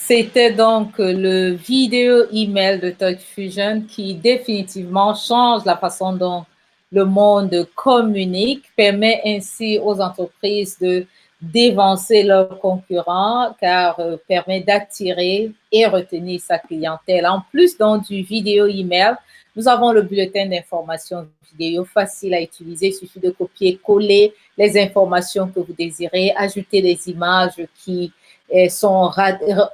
C'était donc le vidéo email de TalkFusion qui définitivement change la façon dont le monde communique, permet ainsi aux entreprises de d'évancer leurs concurrents car permet d'attirer et retenir sa clientèle. En plus donc du vidéo email, nous avons le bulletin d'information vidéo facile à utiliser. Il suffit de copier-coller les informations que vous désirez, ajouter les images qui sont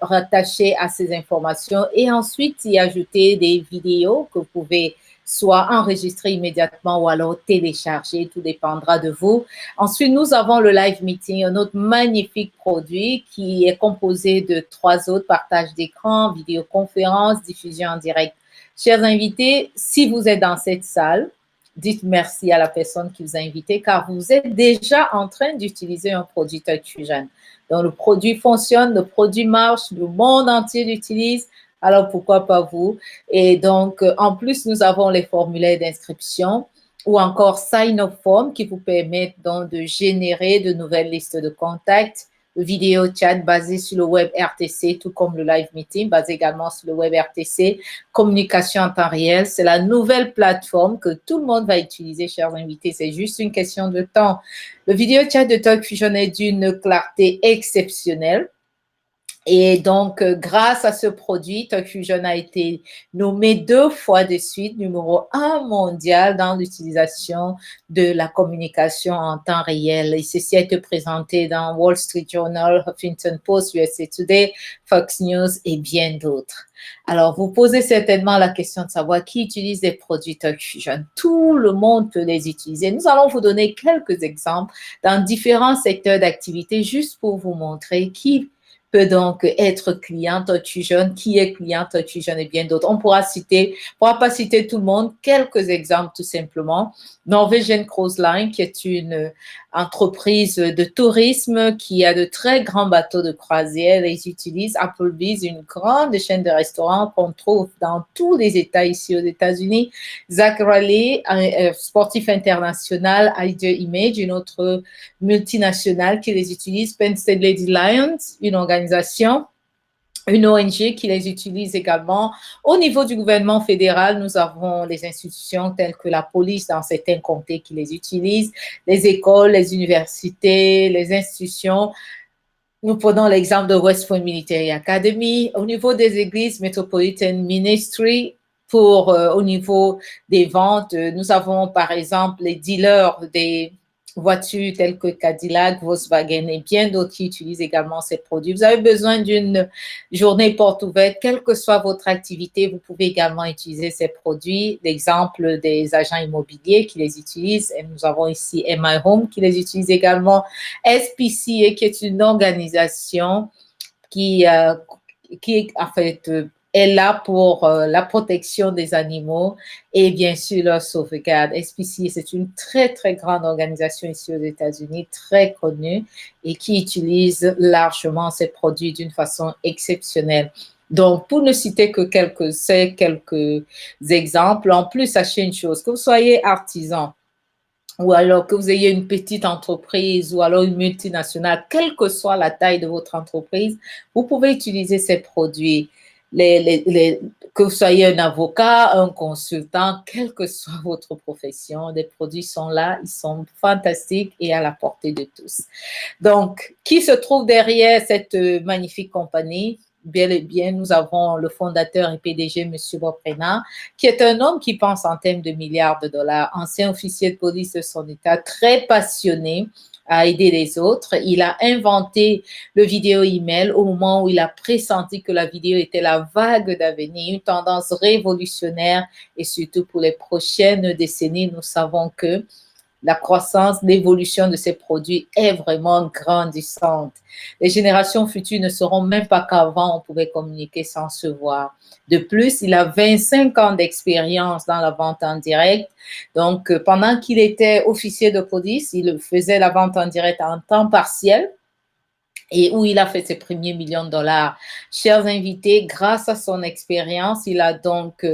rattachés à ces informations et ensuite y ajouter des vidéos que vous pouvez soit enregistrer immédiatement ou alors télécharger, tout dépendra de vous. Ensuite, nous avons le live meeting, un autre magnifique produit qui est composé de 3 autres, partage d'écran, vidéoconférence, diffusion en direct. Chers invités, si vous êtes dans cette salle, dites merci à la personne qui vous a invité car vous êtes déjà en train d'utiliser un produit TalkFusion. Donc, le produit fonctionne, le produit marche, le monde entier l'utilise. Alors, pourquoi pas vous? Et donc, en plus, nous avons les formulaires d'inscription ou encore sign-up form qui vous permettent donc de générer de nouvelles listes de contacts, le vidéo chat basé sur le web RTC, tout comme le live meeting basé également sur le web RTC, communication en temps réel. C'est la nouvelle plateforme que tout le monde va utiliser, chers invités. C'est juste une question de temps. Le vidéo chat de TalkFusion est d'une clarté exceptionnelle. Et donc, grâce à ce produit, TalkFusion a été nommé 2 fois de suite numéro 1 mondial dans l'utilisation de la communication en temps réel. Et ceci a été présenté dans Wall Street Journal, Huffington Post, USA Today, Fox News et bien d'autres. Alors, vous posez certainement la question de savoir qui utilise les produits TalkFusion. Tout le monde peut les utiliser. Nous allons vous donner quelques exemples dans différents secteurs d'activité juste pour vous montrer qui peut donc être client TalkFusion, qui est client TalkFusion et bien d'autres. On pourra pas citer tout le monde, quelques exemples tout simplement. Norwegian Cruise Line, qui est une entreprise de tourisme qui a de très grands bateaux de croisière. Ils utilisent Applebee's, une grande chaîne de restaurants qu'on trouve dans tous les États ici aux États-Unis. Zach Raleigh, un sportif international, Ideal Image, une autre multinationale qui les utilise. Penn State Lady Lions, une organisation, une ONG qui les utilise également. Au niveau du gouvernement fédéral, nous avons les institutions telles que la police dans certains comtés qui les utilisent, les écoles, les universités, les institutions. Nous prenons l'exemple de West Point Military Academy. Au niveau des églises, Metropolitan Ministry, au niveau des ventes, nous avons par exemple les dealers des voitures telles que Cadillac, Volkswagen et bien d'autres qui utilisent également ces produits. Vous avez besoin d'une journée porte ouverte, quelle que soit votre activité, vous pouvez également utiliser ces produits. L'exemple des agents immobiliers qui les utilisent, et nous avons ici MI Home qui les utilise également. SPCA, qui est une organisation qui en fait est là pour la protection des animaux et bien sûr leur sauvegarde. SPCA, c'est une très, très grande organisation ici aux États-Unis, très connue et qui utilise largement ces produits d'une façon exceptionnelle. Donc, pour ne citer que quelques exemples, en plus, sachez une chose, que vous soyez artisan, ou alors que vous ayez une petite entreprise ou alors une multinationale, quelle que soit la taille de votre entreprise, vous pouvez utiliser ces produits. Que vous soyez un avocat, un consultant, quelle que soit votre profession, les produits sont là, ils sont fantastiques et à la portée de tous. Donc, qui se trouve derrière cette magnifique compagnie? Bien et bien, nous avons le fondateur et PDG, M. Bob Rena, qui est un homme qui pense en termes de milliards de dollars, ancien officier de police de son État, très passionné à aider les autres. Il a inventé le vidéo email au moment où il a pressenti que la vidéo était la vague d'avenir, une tendance révolutionnaire et surtout pour les prochaines décennies, nous savons que la croissance, l'évolution de ces produits est vraiment grandissante. Les générations futures ne sauront même pas qu'avant, on pouvait communiquer sans se voir. De plus, il a 25 ans d'expérience dans la vente en direct. Donc, pendant qu'il était officier de police, il faisait la vente en direct en temps partiel et où il a fait ses premiers millions de dollars. Chers invités, grâce à son expérience, il a donc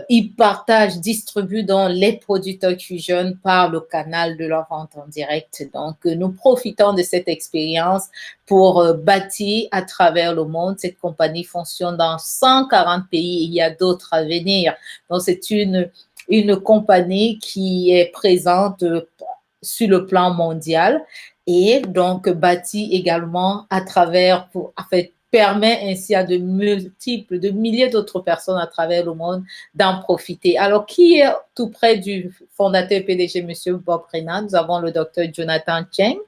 ils partagent, distribuent dans les produits Talk Fusion par le canal de leur vente en direct. Donc, nous profitons de cette expérience pour bâtir à travers le monde. Cette compagnie fonctionne dans 140 pays. Il y a d'autres à venir. Donc, c'est une compagnie qui est présente sur le plan mondial et donc bâtie également à travers, en fait, permet ainsi à de milliers d'autres personnes à travers le monde d'en profiter. Alors, qui est tout près du fondateur PDG, M. Bob Renard? Nous avons le docteur Jonathan Cheng,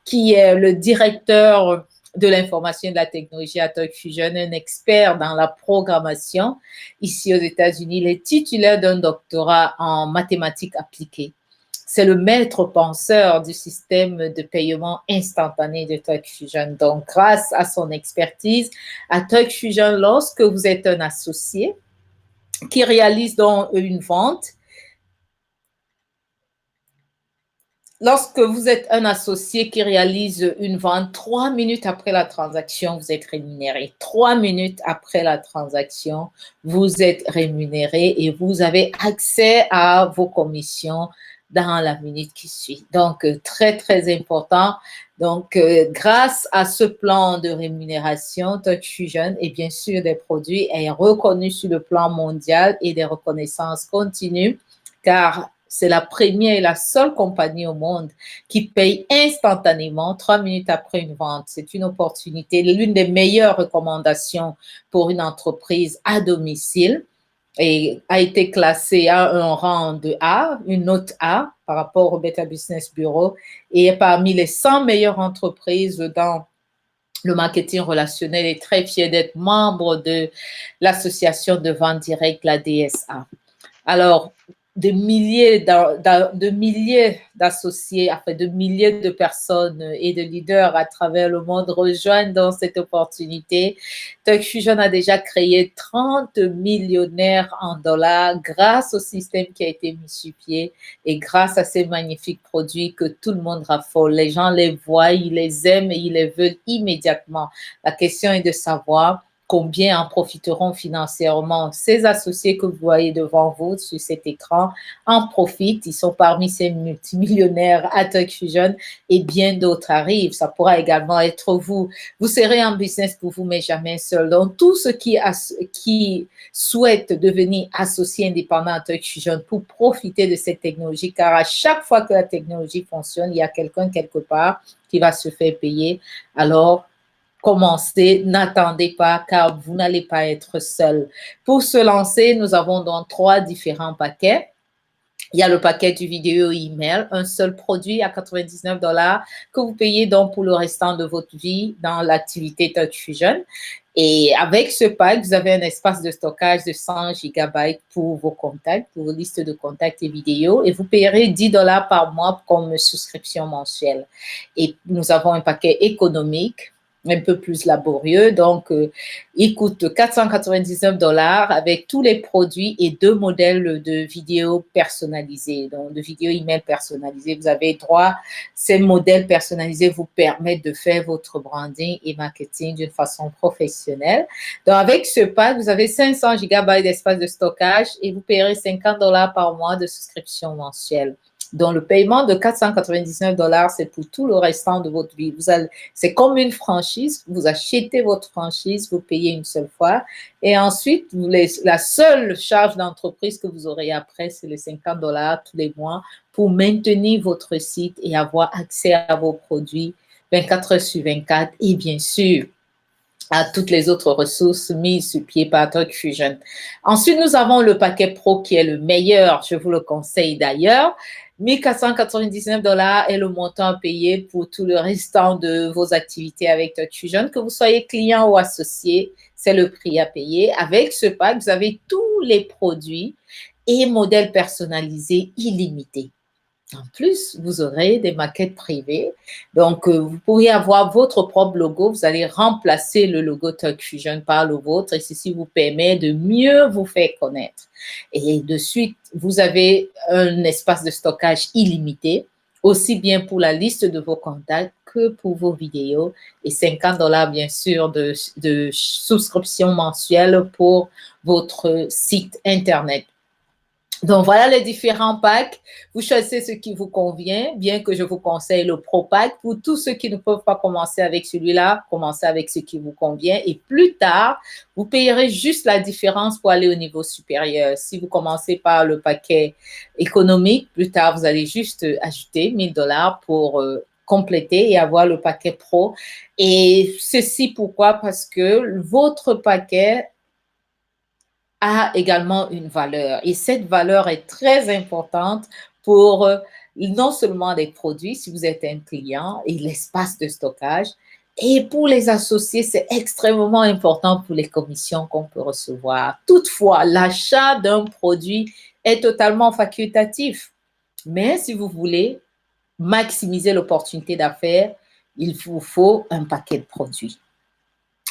qui est le directeur de l'information et de la technologie à Talk Fusion, un expert dans la programmation ici aux États-Unis. Il est titulaire d'un doctorat en mathématiques appliquées. C'est le maître penseur du système de paiement instantané de Talk Fusion. Donc, grâce à son expertise à Talk Fusion, lorsque vous êtes un associé qui réalise donc une vente, lorsque vous êtes un associé qui réalise une vente, 3 minutes après la transaction, vous êtes rémunéré. 3 minutes après la transaction, vous êtes rémunéré et vous avez accès à vos commissions dans la minute qui suit. Donc, très, très important. Donc, grâce à ce plan de rémunération, Talk Fusion et bien sûr des produits est reconnu sur le plan mondial et des reconnaissances continues car c'est la première et la seule compagnie au monde qui paye instantanément 3 minutes après une vente. C'est une opportunité, l'une des meilleures recommandations pour une entreprise à domicile et a été classée à un rang de A, une note A par rapport au Better Business Bureau et est parmi les 100 meilleures entreprises dans le marketing relationnel et très fier d'être membre de l'association de vente directe, la DSA. Alors, de milliers d'associés, enfin de milliers de personnes et de leaders à travers le monde rejoignent dans cette opportunité. Talk Fusion a déjà créé 30 millionnaires en dollars grâce au système qui a été mis sur pied et grâce à ces magnifiques produits que tout le monde raffole. Les gens les voient, ils les aiment et ils les veulent immédiatement. La question est de savoir combien en profiteront financièrement. Ces associés que vous voyez devant vous sur cet écran en profitent. Ils sont parmi ces multimillionnaires à Talk Fusion et bien d'autres arrivent. Ça pourra également être vous. Vous serez en business pour vous, mais jamais seul. Donc, tous ceux qui souhaitent devenir associés indépendants à Talk Fusion pour profiter de cette technologie, car à chaque fois que la technologie fonctionne, il y a quelqu'un quelque part qui va se faire payer. Alors, commencez, n'attendez pas car vous n'allez pas être seul. Pour se lancer, nous avons donc 3 différents paquets. Il y a le paquet du vidéo email, un seul produit à 99 $ que vous payez donc pour le restant de votre vie dans l'activité Talk Fusion. Et avec ce pack, vous avez un espace de stockage de 100 GB pour vos contacts, pour vos listes de contacts et vidéos. Et vous payerez 10 $ par mois comme souscription mensuelle. Et nous avons un paquet économique un peu plus laborieux. Donc, il coûte 499 $ avec tous les produits et 2 modèles de vidéos personnalisées, donc de vidéos email personnalisées. Vous avez droit, ces modèles personnalisés vous permettent de faire votre branding et marketing d'une façon professionnelle. Donc, avec ce pack, vous avez 500 GB d'espace de stockage et vous payerez 50 $ par mois de souscription mensuelle. Donc, le paiement de 499 $, c'est pour tout le restant de votre vie. C'est comme une franchise. Vous achetez votre franchise, vous payez une seule fois. Et ensuite, la seule charge d'entreprise que vous aurez après, c'est les 50 $ tous les mois pour maintenir votre site et avoir accès à vos produits 24 heures sur 24 et bien sûr, à toutes les autres ressources mises sur pied par Talk Fusion. Ensuite, nous avons le paquet Pro qui est le meilleur, je vous le conseille d'ailleurs. 1499 $ est le montant à payer pour tout le restant de vos activités avec Talk Fusion. Que vous soyez client ou associé, c'est le prix à payer. Avec ce pack, vous avez tous les produits et modèles personnalisés illimités. En plus, vous aurez des maquettes privées. Donc, vous pourriez avoir votre propre logo. Vous allez remplacer le logo Talk Fusion par le vôtre et ceci vous permet de mieux vous faire connaître. Et de suite, vous avez un espace de stockage illimité, aussi bien pour la liste de vos contacts que pour vos vidéos et 50 dollars, bien sûr, de souscription mensuelle pour votre site Internet. Donc, voilà les différents packs. Vous choisissez ce qui vous convient, bien que je vous conseille le Pro Pack. Pour tous ceux qui ne peuvent pas commencer avec celui-là, commencez avec ce qui vous convient. Et plus tard, vous payerez juste la différence pour aller au niveau supérieur. Si vous commencez par le paquet économique, plus tard, vous allez juste ajouter 1000 dollars pour compléter et avoir le paquet Pro. Et ceci pourquoi? Parce que votre paquet a également une valeur. Et cette valeur est très importante pour non seulement les produits, si vous êtes un client, et l'espace de stockage, et pour les associés, c'est extrêmement important pour les commissions qu'on peut recevoir. Toutefois, l'achat d'un produit est totalement facultatif. Mais si vous voulez maximiser l'opportunité d'affaires, il vous faut un paquet de produits.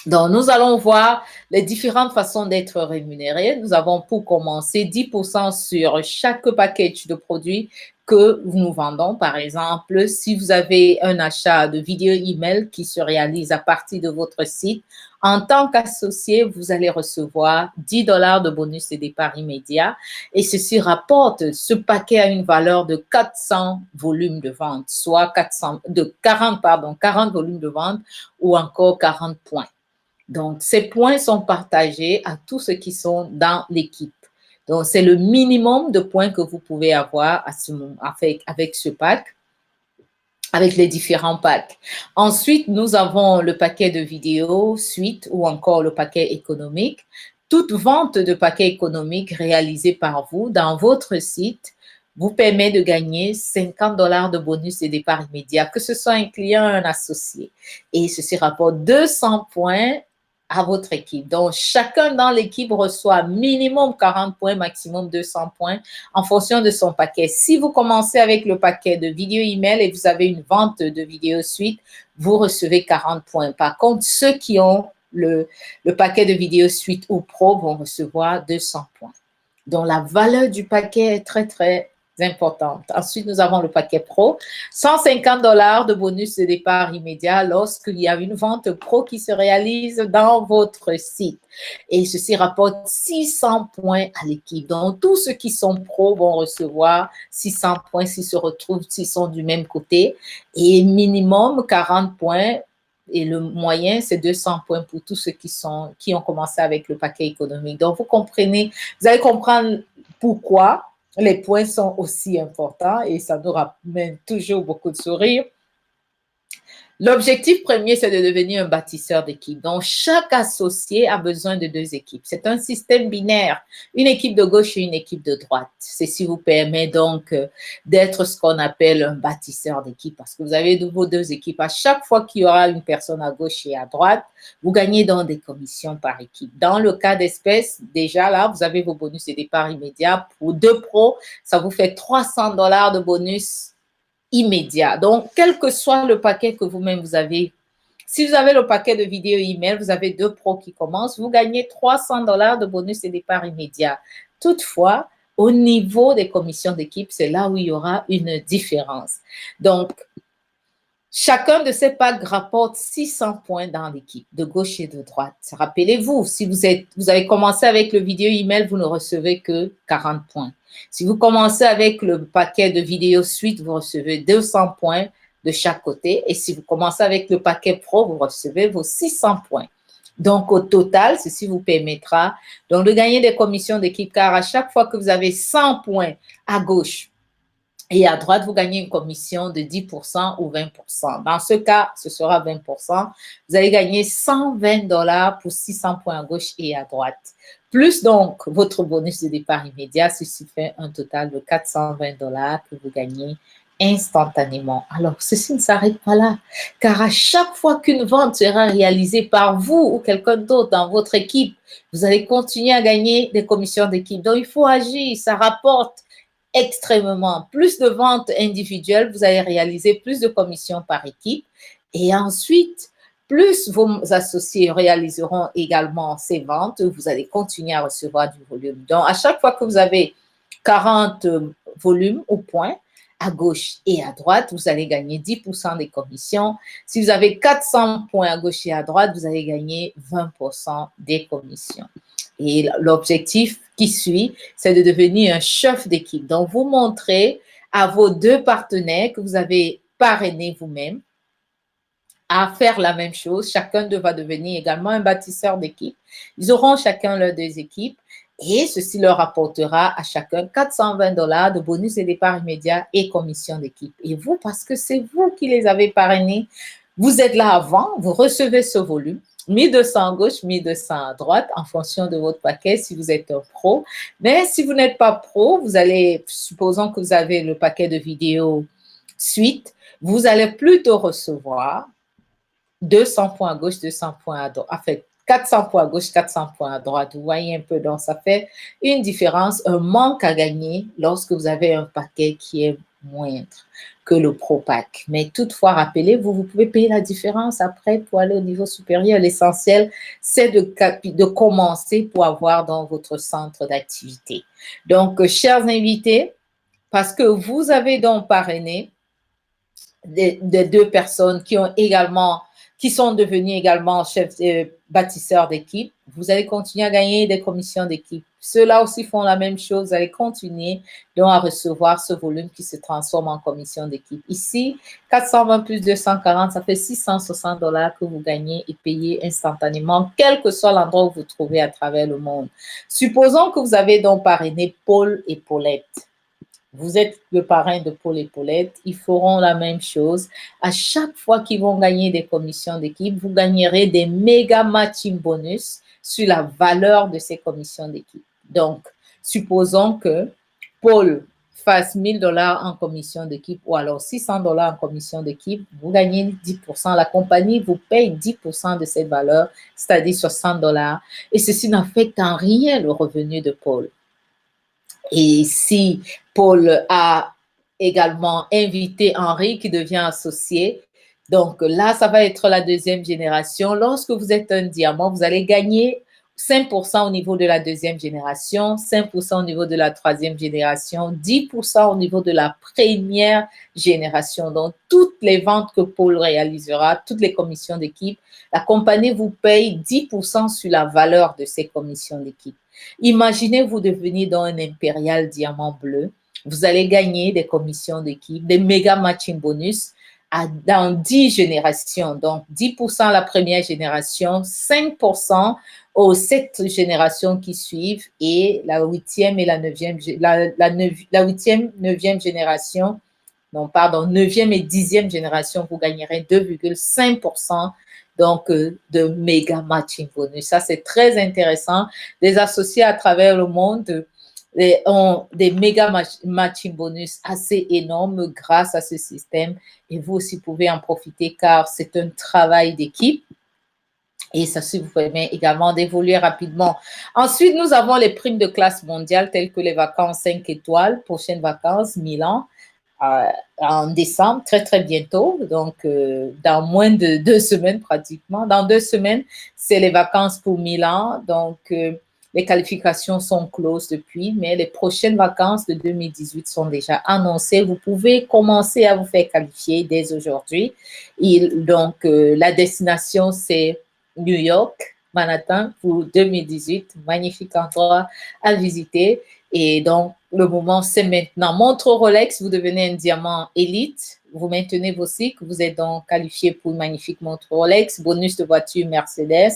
Donc, nous allons voir les différentes façons d'être rémunérés. Nous avons pour commencer 10% sur chaque package de produits que nous vendons. Par exemple, si vous avez un achat de vidéo email qui se réalise à partir de votre site, en tant qu'associé, vous allez recevoir 10 dollars de bonus de départ immédiat et ceci rapporte, ce paquet a une valeur de 400 volumes de vente, soit 40 volumes de vente ou encore 40 points. Donc, ces points sont partagés à tous ceux qui sont dans l'équipe. Donc, c'est le minimum de points que vous pouvez avoir à ce moment, avec ce pack, avec les différents packs. Ensuite, nous avons le paquet de vidéos, suite ou encore le paquet économique. Toute vente de paquet économique réalisée par vous dans votre site vous permet de gagner 50 dollars de bonus de départ immédiat, que ce soit un client ou un associé. Et ceci rapporte 200 points à votre équipe. Donc, chacun dans l'équipe reçoit minimum 40 points, maximum 200 points en fonction de son paquet. Si vous commencez avec le paquet de vidéo email et vous avez une vente de vidéo suite, vous recevez 40 points. Par contre, ceux qui ont le paquet de vidéo suite ou pro vont recevoir 200 points. Donc, la valeur du paquet est très, très importante. Ensuite, nous avons le paquet pro, 150 dollars de bonus de départ immédiat lorsqu'il y a une vente pro qui se réalise dans votre site. Et ceci rapporte 600 points à l'équipe. Donc, tous ceux qui sont pros vont recevoir 600 points s'ils se retrouvent, s'ils sont du même côté. Et minimum 40 points. Et le moyen, c'est 200 points pour tous ceux qui ont commencé avec le paquet économique. Donc, vous comprenez, vous allez comprendre pourquoi les points sont aussi importants et ça nous ramène toujours beaucoup de sourires. L'objectif premier, c'est de devenir un bâtisseur d'équipe. Donc, chaque associé a besoin de deux équipes. C'est un système binaire, une équipe de gauche et une équipe de droite. Ceci vous permet donc d'être ce qu'on appelle un bâtisseur d'équipe parce que vous avez vos deux équipes. À chaque fois qu'il y aura une personne à gauche et à droite, vous gagnez donc des commissions par équipe. Dans le cas d'espèce, déjà là, vous avez vos bonus de départ immédiat. Pour 2 pros, ça vous fait 300 dollars de bonus immédiat. Donc, quel que soit le paquet que vous-même vous avez, si vous avez le paquet de vidéo email, vous avez 2 pros qui commencent, vous gagnez 300 dollars de bonus de départ immédiat. Toutefois, au niveau des commissions d'équipe, c'est là où il y aura une différence. Donc, chacun de ces packs rapporte 600 points dans l'équipe, de gauche et de droite. Rappelez-vous, si vous avez commencé avec le vidéo email, vous ne recevez que 40 points. Si vous commencez avec le paquet de vidéo suite, vous recevez 200 points de chaque côté. Et si vous commencez avec le paquet pro, vous recevez vos 600 points. Donc, au total, ceci vous permettra donc de gagner des commissions d'équipe, car à chaque fois que vous avez 100 points à gauche, et à droite, vous gagnez une commission de 10% ou 20%. Dans ce cas, ce sera 20%. Vous allez gagner 120 dollars pour 600 points à gauche et à droite. Plus donc votre bonus de départ immédiat, ceci fait un total de 420 dollars que vous gagnez instantanément. Alors, ceci ne s'arrête pas là, car à chaque fois qu'une vente sera réalisée par vous ou quelqu'un d'autre dans votre équipe, vous allez continuer à gagner des commissions d'équipe. Donc, il faut agir, ça rapporte extrêmement. Plus de ventes individuelles, vous allez réaliser plus de commissions par équipe. Et ensuite, plus vos associés réaliseront également ces ventes, vous allez continuer à recevoir du volume. Donc, à chaque fois que vous avez 40 volumes ou points, à gauche et à droite, vous allez gagner 10% des commissions. Si vous avez 400 points à gauche et à droite, vous allez gagner 20% des commissions. Et l'objectif qui suit, c'est de devenir un chef d'équipe. Donc, vous montrez à vos deux partenaires que vous avez parrainé vous-même à faire la même chose. Chacun va devenir également un bâtisseur d'équipe. Ils auront chacun leurs deux équipes et ceci leur apportera à chacun 420 $ de bonus de départ immédiat et commission d'équipe. Et vous, parce que c'est vous qui les avez parrainés, vous êtes là avant, vous recevez ce volume. 1200 à gauche, 1200 à droite, en fonction de votre paquet, si vous êtes un pro. Mais si vous n'êtes pas pro, vous allez, supposons que vous avez le paquet de vidéos suite, vous allez plutôt recevoir 200 points à gauche, 200 points à droite. En fait, 400 points à gauche, 400 points à droite. Vous voyez un peu, donc ça fait une différence, un manque à gagner lorsque vous avez un paquet qui est moindre que le Pro Pack. Mais toutefois, rappelez-vous, vous pouvez payer la différence après pour aller au niveau supérieur. L'essentiel, c'est de commencer pour avoir dans votre centre d'activité. Donc, chers invités, parce que vous avez donc parrainé des deux personnes qui sont devenus également chefs bâtisseurs d'équipe, vous allez continuer à gagner des commissions d'équipe. Ceux-là aussi font la même chose, vous allez continuer donc à recevoir ce volume qui se transforme en commission d'équipe. Ici, 420 plus 240, ça fait 660 $ que vous gagnez et payez instantanément, quel que soit l'endroit où vous vous trouvez à travers le monde. Supposons que vous avez donc parrainé Paul et Paulette. Vous êtes le parrain de Paul et Paulette, ils feront la même chose. À chaque fois qu'ils vont gagner des commissions d'équipe, vous gagnerez des méga matching bonus sur la valeur de ces commissions d'équipe. Donc, supposons que Paul fasse 1000 $ en commission d'équipe ou alors 600 $ en commission d'équipe, vous gagnez 10%. La compagnie vous paye 10% de cette valeur, c'est-à-dire 60 $. Et ceci n'affecte en rien le revenu de Paul. Et si Paul a également invité Henri qui devient associé, donc là, ça va être la deuxième génération. Lorsque vous êtes un diamant, vous allez gagner 5% au niveau de la deuxième génération, 5% au niveau de la troisième génération, 10% au niveau de la première génération. Donc, toutes les ventes que Paul réalisera, toutes les commissions d'équipe, la compagnie vous paye 10% sur la valeur de ces commissions d'équipe. Imaginez-vous devenir dans un impérial diamant bleu. Vous allez gagner des commissions d'équipe, des méga matching bonus dans 10 générations. Donc, 10% la première génération, 5% aux 7 générations qui suivent et la 8e et la 9e, la 8e, 9e génération, non, pardon, 9e et 10e génération, vous gagnerez 2,5% donc de méga matching bonus. Ça, c'est très intéressant. Les associés à travers le monde ont des méga matching bonus assez énormes grâce à ce système. Et vous aussi pouvez en profiter car c'est un travail d'équipe. Et ça vous permet également d'évoluer rapidement. Ensuite, nous avons les primes de classe mondiale telles que les vacances 5 étoiles, prochaines vacances, Milan, en décembre, très, très bientôt. Donc, dans moins de 2 semaines pratiquement. Dans 2 semaines, c'est les vacances pour Milan. Donc, les qualifications sont closes depuis, mais les prochaines vacances de 2018 sont déjà annoncées. Vous pouvez commencer à vous faire qualifier dès aujourd'hui. Et donc, la destination, c'est New York, Manhattan pour 2018. Magnifique endroit à visiter. Et donc, le moment, c'est maintenant. Montre Rolex, vous devenez un diamant élite. Vous maintenez vos cycles. Vous êtes donc qualifié pour une magnifique montre Rolex. Bonus de voiture Mercedes.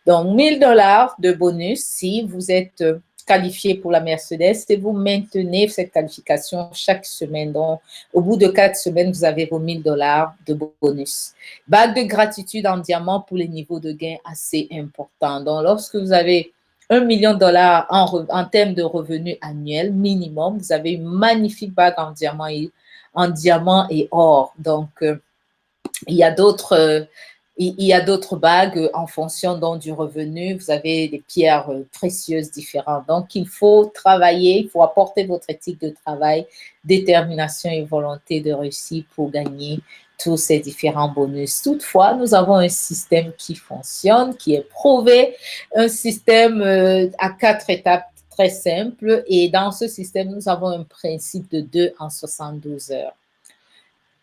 Donc, 1000 $ de bonus si vous êtes qualifié pour la Mercedes et vous maintenez cette qualification chaque semaine. Donc, au bout de 4 semaines, vous avez vos 1000 $ de bonus. Bague de gratitude en diamant pour les niveaux de gain assez importants. Donc, lorsque vous avez 1 million de $ en termes de revenus annuels minimum, vous avez une magnifique bague en diamant et or. Donc, il y a d'autres bagues en fonction donc, du revenu. Vous avez des pierres précieuses différentes. Donc, il faut travailler, il faut apporter votre éthique de travail, détermination et volonté de réussir pour gagner tous ces différents bonus. Toutefois, nous avons un système qui fonctionne, qui est prouvé, un système à 4 étapes très simple. Et dans ce système, nous avons un principe de 2 en 72 heures.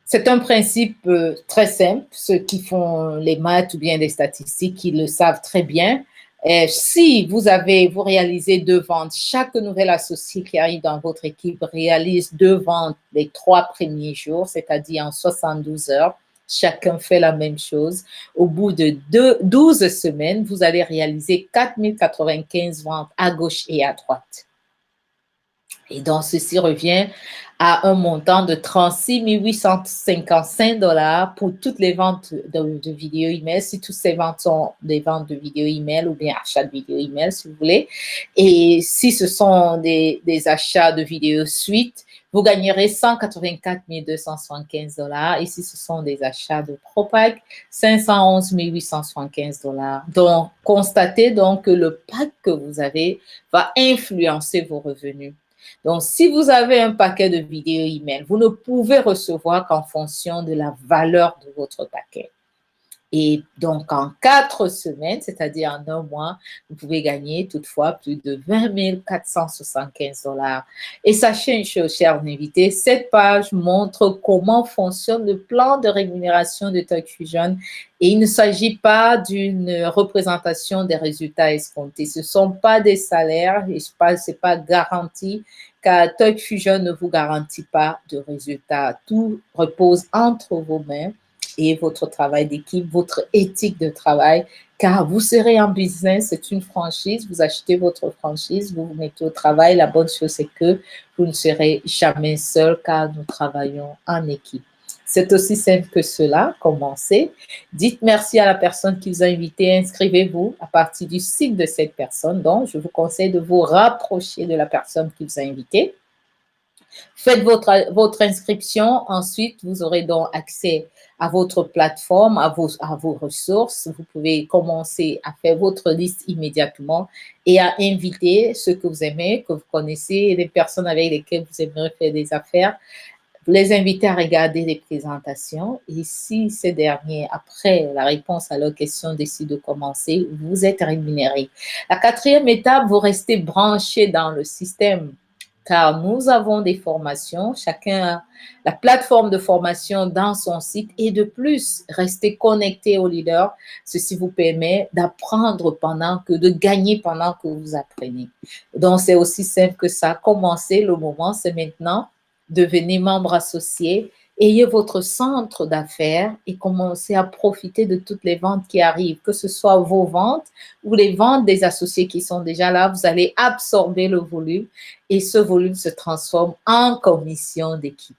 C'est un principe très simple. Ceux qui font les maths ou bien des statistiques, ils le savent très bien. Si vous réalisez 2 ventes, chaque nouvel associé qui arrive dans votre équipe réalise 2 ventes les 3 premiers jours, c'est-à-dire en 72 heures. Chacun fait la même chose. Au bout de 12 semaines, vous allez réaliser 4095 ventes à gauche et à droite. Et donc, ceci revient à un montant de 36 855 $ pour toutes les ventes de vidéos email, si toutes ces ventes sont des ventes de vidéos email ou bien achats de vidéos email, si vous voulez. Et si ce sont des achats de vidéos suite, vous gagnerez 184 275 $. Et si ce sont des achats de ProPack, 511 875 $. Donc, constatez donc que le pack que vous avez va influencer vos revenus. Donc, si vous avez un paquet de vidéos email, vous ne pouvez recevoir qu'en fonction de la valeur de votre paquet. Et donc, en 4 semaines, c'est-à-dire en un mois, vous pouvez gagner toutefois plus de 20 475 $. Et sachez une chose, chers invités, cette page montre comment fonctionne le plan de rémunération de TalkFusion. Et il ne s'agit pas d'une représentation des résultats escomptés. Ce ne sont pas des salaires et ce n'est pas garanti, car TalkFusion ne vous garantit pas de résultats. Tout repose entre vos mains et votre travail d'équipe, votre éthique de travail, car vous serez en business, c'est une franchise, vous achetez votre franchise, vous vous mettez au travail. La bonne chose, c'est que vous ne serez jamais seul, car nous travaillons en équipe. C'est aussi simple que cela, commencez. Dites merci à la personne qui vous a invité, inscrivez-vous à partir du site de cette personne. Donc, je vous conseille de vous rapprocher de la personne qui vous a invité. Faites votre inscription. Ensuite, vous aurez donc accès à votre plateforme, à vos ressources. Vous pouvez commencer à faire votre liste immédiatement et à inviter ceux que vous aimez, que vous connaissez, les personnes avec lesquelles vous aimeriez faire des affaires. Vous les invitez à regarder les présentations et si ces derniers, après la réponse à leurs questions, décident de commencer, vous êtes rémunéré. La 4e étape, vous restez branché dans le système, car nous avons des formations, chacun a la plateforme de formation dans son site et de plus, rester connecté au leader. Ceci vous permet d'apprendre de gagner pendant que vous apprenez. Donc, c'est aussi simple que ça. Commencez, le moment, c'est maintenant. Devenez membre associé, ayez votre centre d'affaires et commencez à profiter de toutes les ventes qui arrivent, que ce soit vos ventes ou les ventes des associés qui sont déjà là. Vous allez absorber le volume et ce volume se transforme en commission d'équipe.